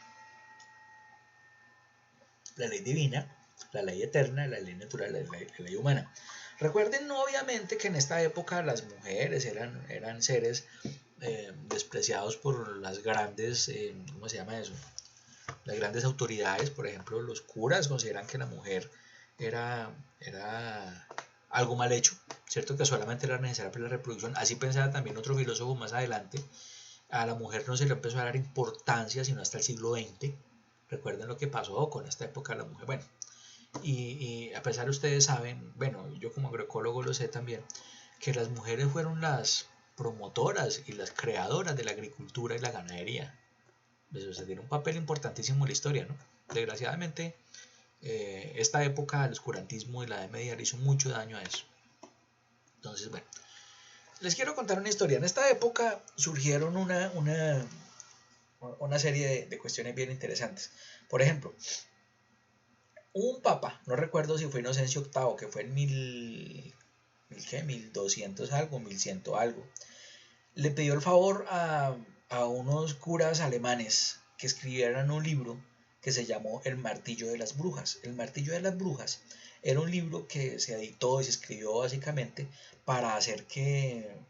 la ley divina, la ley eterna, la ley natural, la ley humana. Recuerden obviamente que en esta época las mujeres eran seres despreciados por las grandes, ¿cómo se llama eso? Las grandes autoridades. Por ejemplo, los curas consideran que la mujer era algo mal hecho, ¿cierto? Que solamente era necesaria para la reproducción. Así pensaba también otro filósofo más adelante. A la mujer no se le empezó a dar importancia sino hasta el siglo XX. Recuerden lo que pasó con esta época de la mujer. Bueno, y a pesar de ustedes saben, bueno, yo como agroecólogo lo sé también, que las mujeres fueron las promotoras y las creadoras de la agricultura y la ganadería. Eso tiene un papel importantísimo en la historia, ¿no? Desgraciadamente, esta época del oscurantismo y la Edad Media le hizo mucho daño a eso. Entonces, bueno, les quiero contar una historia. En esta época surgieron una serie de cuestiones bien interesantes. Por ejemplo, un papa, no recuerdo si fue Inocencio VIII, que fue en 1200 algo, 1100 algo, le pidió el favor a unos curas alemanes que escribieran un libro que se llamó El Martillo de las Brujas. El Martillo de las Brujas era un libro que se editó y se escribió básicamente para hacer que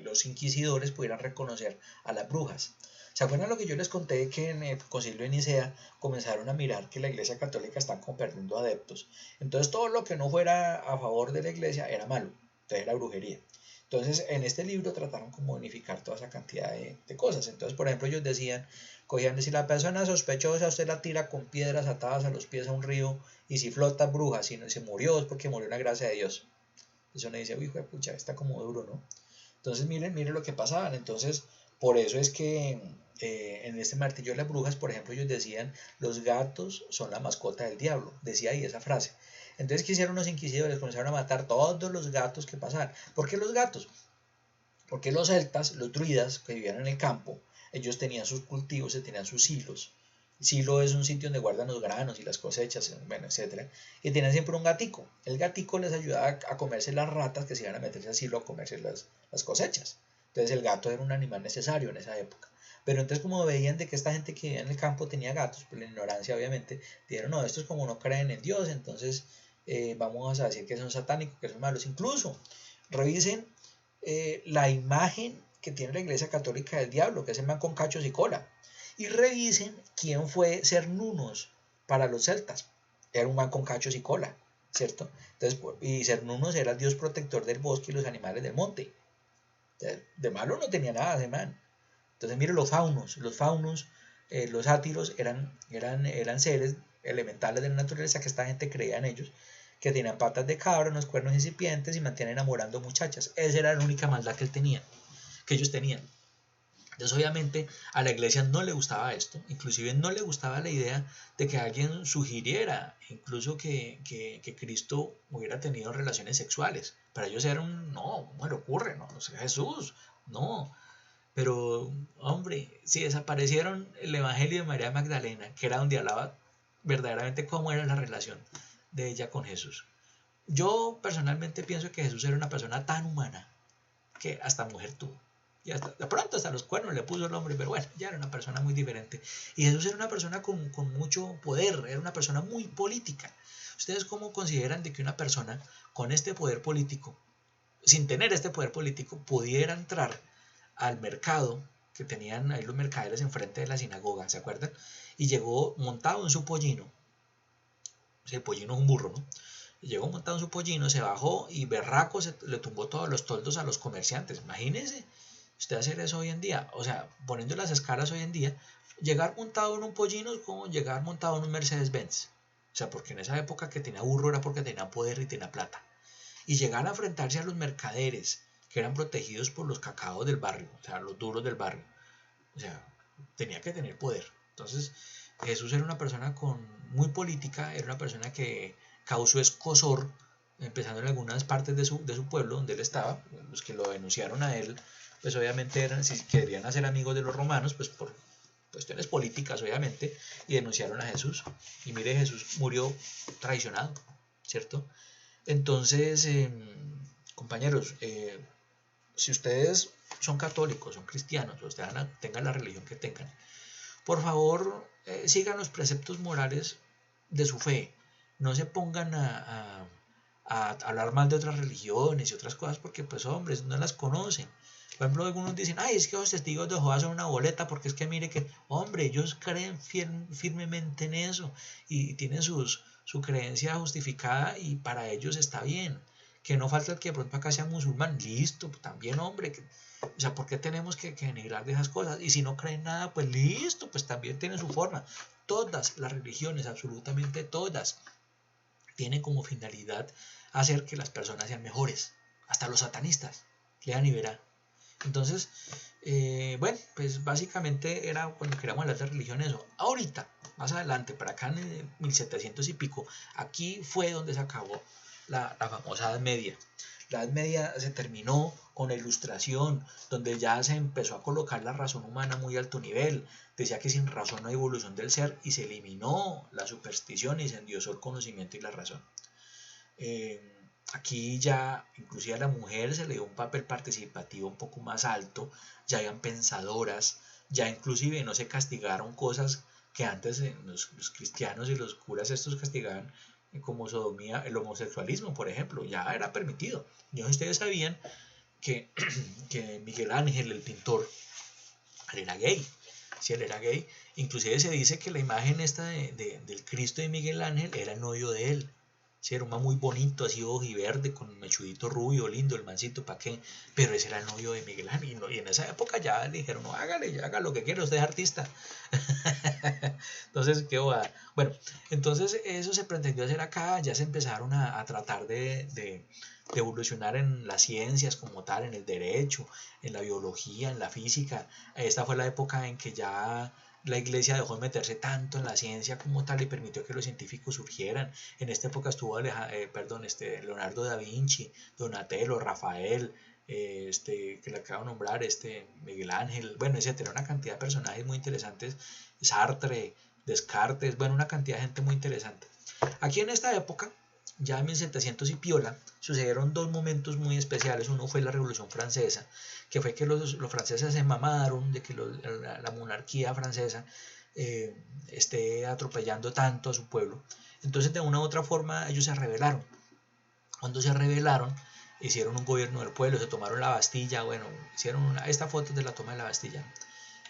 los inquisidores pudieran reconocer a las brujas. ¿Se acuerdan lo que yo les conté que en el concilio de Nicea comenzaron a mirar que la iglesia católica está como perdiendo adeptos? Entonces todo lo que no fuera a favor de la iglesia era malo, entonces era brujería. Entonces, en este libro trataron como unificar toda esa cantidad de cosas. Entonces, por ejemplo, ellos decían, cogían, si la persona sospechosa usted la tira con piedras atadas a los pies a un río, y si flota bruja, si no se murió es porque murió en la gracia de Dios. Eso uno dice, uy, hijo de pucha, está como duro, ¿no? Entonces, miren lo que pasaban. Entonces, por eso es que en este martillo de las brujas, por ejemplo, ellos decían, los gatos son la mascota del diablo. Decía ahí esa frase. Entonces, ¿qué hicieron los inquisidores? Comenzaron a matar todos los gatos que pasaban. ¿Por qué los gatos? Porque los celtas, los druidas que vivían en el campo, ellos tenían sus cultivos, tenían sus silos. El silo es un sitio donde guardan los granos y las cosechas, bueno, etc. Y tenían siempre un gatico. El gatico les ayudaba a comerse las ratas que se iban a meterse al silo a comerse las cosechas. Entonces el gato era un animal necesario en esa época. Pero entonces como veían de que esta gente que vivía en el campo tenía gatos, por la ignorancia obviamente, dijeron, no, estos como no creen en Dios, entonces vamos a decir que son satánicos, que son malos. Incluso revisen la imagen que tiene la iglesia católica del diablo, que es el man con cachos y cola. Y revisen quién fue Cernunnos para los celtas. Era un man con cachos y cola, ¿cierto? Entonces, y Cernunnos era el dios protector del bosque y los animales del monte. Entonces, de malo no tenía nada ese man. Entonces, mire los faunos, los sátiros eran seres elementales de la naturaleza que esta gente creía en ellos, que tenían patas de cabra, unos cuernos incipientes y mantienen enamorando muchachas. Esa era la única maldad que ellos tenían. Entonces obviamente a la iglesia no le gustaba esto, inclusive no le gustaba la idea de que alguien sugiriera, incluso que Cristo hubiera tenido relaciones sexuales. Para ellos era no, ¿cómo le ocurre? No, no sé, Jesús, no. Pero, hombre, si desaparecieron el Evangelio de María Magdalena, que era donde hablaba verdaderamente cómo era la relación de ella con Jesús. Yo personalmente pienso que Jesús era una persona tan humana que hasta mujer tuvo. Y hasta, de pronto hasta los cuernos le puso el hombre, pero bueno, ya era una persona muy diferente. Y Jesús era una persona con mucho poder, era una persona muy política. ¿Ustedes cómo consideran de que una persona con este poder político, sin tener este poder político, pudiera entrar al mercado que tenían ahí los mercaderes enfrente de la sinagoga, ¿se acuerdan? Y llegó montado en su pollino, o sea, el pollino es un burro, ¿no? Llegó montado en su pollino, se bajó y berraco le tumbó todos los toldos a los comerciantes. Imagínense usted hacer eso hoy en día, o sea, poniendo las escalas hoy en día, llegar montado en un pollino es como llegar montado en un Mercedes-Benz. O sea, porque en esa época que tenía burro era porque tenía poder y tenía plata. Y llegar a enfrentarse a los mercaderes que eran protegidos por los cacaos del barrio, o sea, los duros del barrio. O sea, tenía que tener poder. Entonces, Jesús era una persona muy política, era una persona que causó escozor, empezando en algunas partes de su pueblo donde él estaba. Los que lo denunciaron a él, pues obviamente si querían hacer amigos de los romanos, pues por cuestiones políticas obviamente, y denunciaron a Jesús. Y mire, Jesús murió traicionado, ¿cierto? Entonces, compañeros, si ustedes son católicos, son cristianos, o ustedes tengan la religión que tengan, por favor, sigan los preceptos morales de su fe. No se pongan a hablar mal de otras religiones y otras cosas porque, pues, hombres, no las conocen. Por ejemplo, algunos dicen, ay, es que los testigos de Jehová son una boleta porque es que mire que, hombre, ellos creen firmemente en eso y tienen su creencia justificada y para ellos está bien. que no falta el que de pronto acá sea musulmán, listo, también hombre, o sea, ¿por qué tenemos que denigrar de esas cosas? Y si no creen nada, pues listo, pues también tiene su forma. Todas las religiones, absolutamente todas, tienen como finalidad hacer que las personas sean mejores, hasta los satanistas, lean y verán. Entonces, bueno, pues básicamente era cuando queríamos hablar de religión eso. Ahorita, más adelante, para acá en 1700 y pico, aquí fue donde se acabó la famosa Edad Media. La Edad Media se terminó con la Ilustración, donde ya se empezó a colocar la razón humana a muy alto nivel. Decía que sin razón no hay evolución del ser y se eliminó la superstición y se endiosó el conocimiento y la razón. Aquí ya inclusive a la mujer se le dio un papel participativo un poco más alto, ya hayan pensadoras, ya inclusive no se castigaron cosas que antes los cristianos y los curas estos castigaban, como sodomía, el homosexualismo, por ejemplo, ya era permitido. Y ustedes sabían que, que Miguel Ángel, el pintor, él era gay. Si él era gay, inclusive se dice que la imagen esta del Cristo de Miguel Ángel era el novio de él. Sí, era un man muy bonito, así ojiverde, con mechudito rubio, lindo, el mancito, ¿para qué? Pero ese era el novio de Miguel Ángel. Y en esa época ya le dijeron, no, hágale, haga lo que quiera, usted es artista. Entonces, qué boda. Bueno, entonces eso se pretendió hacer acá, ya se empezaron a tratar de evolucionar en las ciencias como tal, en el derecho, en la biología, en la física. Esta fue la época en que ya la iglesia dejó de meterse tanto en la ciencia como tal y permitió que los científicos surgieran. En esta época estuvo Leonardo da Vinci, Donatello, Rafael, que le acabo de nombrar, Miguel Ángel, bueno, etcétera, una cantidad de personajes muy interesantes, Sartre, Descartes, bueno, una cantidad de gente muy interesante. Aquí en esta época, ya en 1700 y piola, sucedieron dos momentos muy especiales. Uno fue la Revolución Francesa, que fue que los franceses se mamaron de que la monarquía francesa esté atropellando tanto a su pueblo. Entonces, de una u otra forma, ellos se rebelaron. Cuando se rebelaron, hicieron un gobierno del pueblo, se tomaron la Bastilla, bueno, hicieron esta foto de la toma de la Bastilla,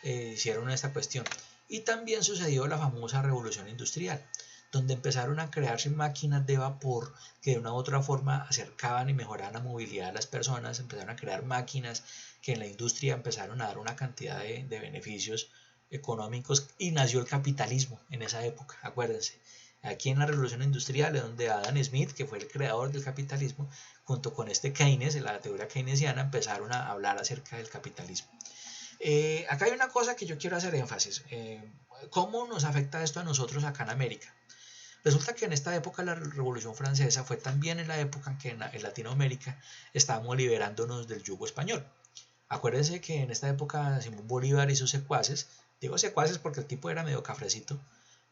hicieron esta cuestión. Y también sucedió la famosa Revolución Industrial, donde empezaron a crearse máquinas de vapor que de una u otra forma acercaban y mejoraban la movilidad de las personas, empezaron a crear máquinas que en la industria empezaron a dar una cantidad de beneficios económicos y nació el capitalismo en esa época, acuérdense. Aquí en la Revolución Industrial es donde Adam Smith, que fue el creador del capitalismo, junto con Keynes, la teoría keynesiana, empezaron a hablar acerca del capitalismo. Acá hay una cosa que yo quiero hacer énfasis. ¿Cómo nos afecta esto a nosotros acá en América? Resulta que en esta época la Revolución Francesa fue también en la época en que en Latinoamérica estábamos liberándonos del yugo español. Acuérdense que en esta época Simón Bolívar y sus secuaces, digo secuaces porque el tipo era medio cafrecito,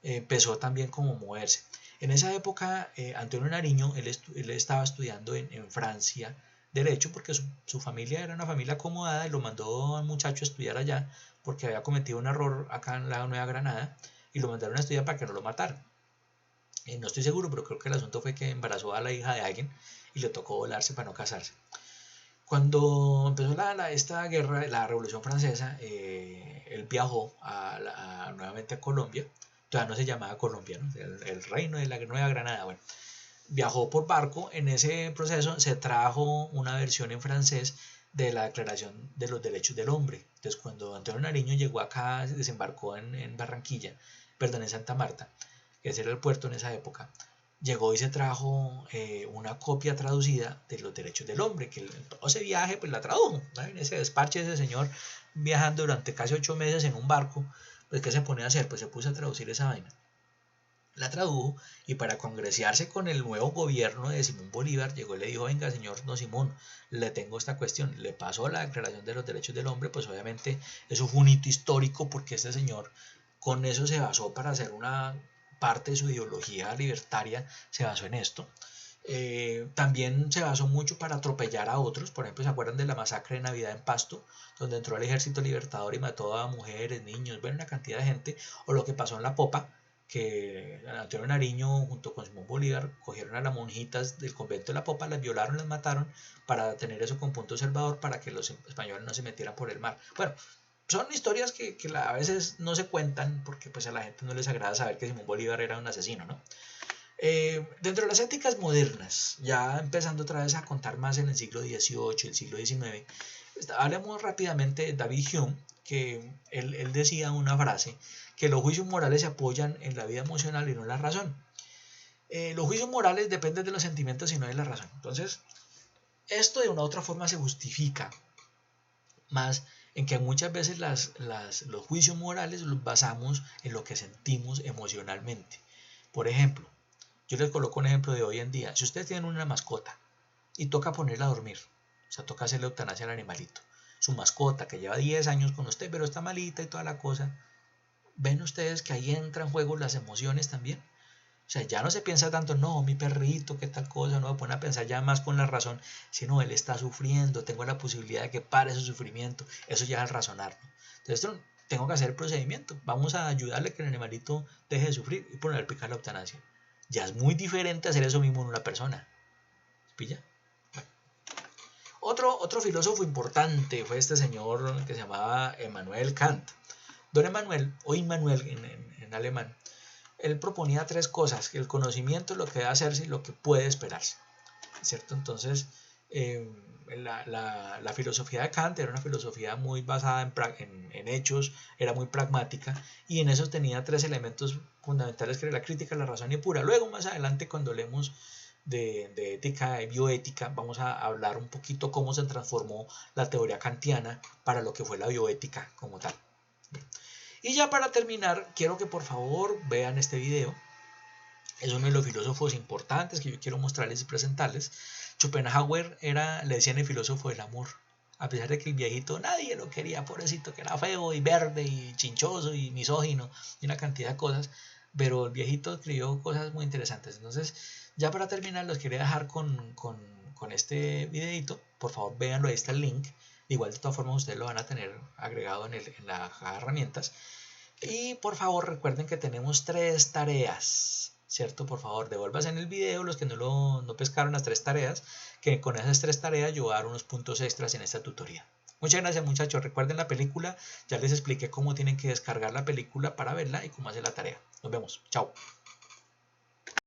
empezó también como a moverse. En esa época Antonio Nariño, él estaba estudiando en Francia Derecho porque su familia era una familia acomodada y lo mandó al muchacho a estudiar allá porque había cometido un error acá en la Nueva Granada y lo mandaron a estudiar para que no lo mataran. No estoy seguro, pero creo que el asunto fue que embarazó a la hija de alguien y le tocó volarse para no casarse. Cuando empezó esta guerra, la Revolución Francesa, él viajó nuevamente a Colombia. Todavía no se llamaba Colombia, ¿no? El reino de la Nueva Granada. Bueno, viajó por barco. En ese proceso se trajo una versión en francés de la Declaración de los Derechos del Hombre. Entonces, cuando Antonio Nariño llegó acá, desembarcó en Barranquilla, perdón, en Santa Marta, que ese era el puerto en esa época, llegó y se trajo una copia traducida de los derechos del hombre, que en todo ese viaje pues la tradujo, ¿no? En ese despache de ese señor viajando durante casi 8 meses en un barco, pues ¿qué se pone a hacer? Pues se puso a traducir esa vaina. La tradujo y para congraciarse con el nuevo gobierno de Simón Bolívar llegó y le dijo, venga señor don Simón, le tengo esta cuestión, le pasó la Declaración de los Derechos del Hombre, pues obviamente eso fue un hito histórico porque este señor con eso se basó para hacer una parte de su ideología libertaria, se basó en esto. También se basó mucho para atropellar a otros, por ejemplo, ¿se acuerdan de la masacre de Navidad en Pasto? Donde entró el ejército libertador y mató a mujeres, niños, bueno, una cantidad de gente, o lo que pasó en La Popa, que Antonio Nariño junto con Simón Bolívar cogieron a las monjitas del convento de La Popa, las violaron, las mataron para tener eso con punto salvador para que los españoles no se metieran por el mar. Bueno, son historias que a veces no se cuentan porque pues a la gente no les agrada saber que Simón Bolívar era un asesino, ¿no? Dentro de las éticas modernas, ya empezando otra vez a contar más en el siglo XVIII, el siglo XIX, hablemos rápidamente de David Hume, que él decía una frase, que los juicios morales se apoyan en la vida emocional y no en la razón. Los juicios morales dependen de los sentimientos y no de la razón. Entonces, esto de una u otra forma se justifica más en que muchas veces los juicios morales los basamos en lo que sentimos emocionalmente. Por ejemplo, yo les coloco un ejemplo de hoy en día. Si ustedes tienen una mascota y toca ponerla a dormir, o sea, toca hacerle eutanasia al animalito, su mascota que lleva 10 años con usted, pero está malita y toda la cosa, ¿ven ustedes que ahí entran en juego las emociones también? O sea, ya no se piensa tanto, no, mi perrito, qué tal cosa, no me pone a pensar ya más con la razón, sino él está sufriendo, tengo la posibilidad de que pare su sufrimiento, eso ya es razonar, ¿no? Entonces, tengo que hacer el procedimiento, vamos a ayudarle a que el animalito deje de sufrir y poner a aplicar la eutanasia. Ya es muy diferente hacer eso mismo en una persona. ¿Pilla? Bueno. Otro filósofo importante fue este señor que se llamaba Emmanuel Kant. Don Emmanuel, o Immanuel en alemán, él proponía tres cosas: el conocimiento, lo que debe hacerse y lo que puede esperarse, ¿cierto? Entonces, la filosofía de Kant era una filosofía muy basada en hechos, era muy pragmática, y en eso tenía tres elementos fundamentales, que era la crítica, la razón y pura. Luego, más adelante, cuando hablemos de ética y bioética, vamos a hablar un poquito cómo se transformó la teoría kantiana para lo que fue la bioética como tal. Y ya para terminar, quiero que por favor vean este video. Es uno de los filósofos importantes que yo quiero mostrarles y presentarles. Schopenhauer le decían el filósofo del amor. A pesar de que el viejito nadie lo quería, pobrecito, que era feo y verde y chinchoso y misógino y una cantidad de cosas. Pero el viejito escribió cosas muy interesantes. Entonces, ya para terminar, los quería dejar con este videito. Por favor, véanlo, ahí está el link. Igual, de todas formas, ustedes lo van a tener agregado en la caja de herramientas. Y por favor, recuerden que tenemos 3 tareas, ¿cierto? Por favor, devuélvanse en el video los que no pescaron las 3 tareas, que con esas 3 tareas yo voy a dar unos puntos extras en esta tutoría. Muchas gracias, muchachos. Recuerden la película, ya les expliqué cómo tienen que descargar la película para verla y cómo hacer la tarea. Nos vemos. Chao.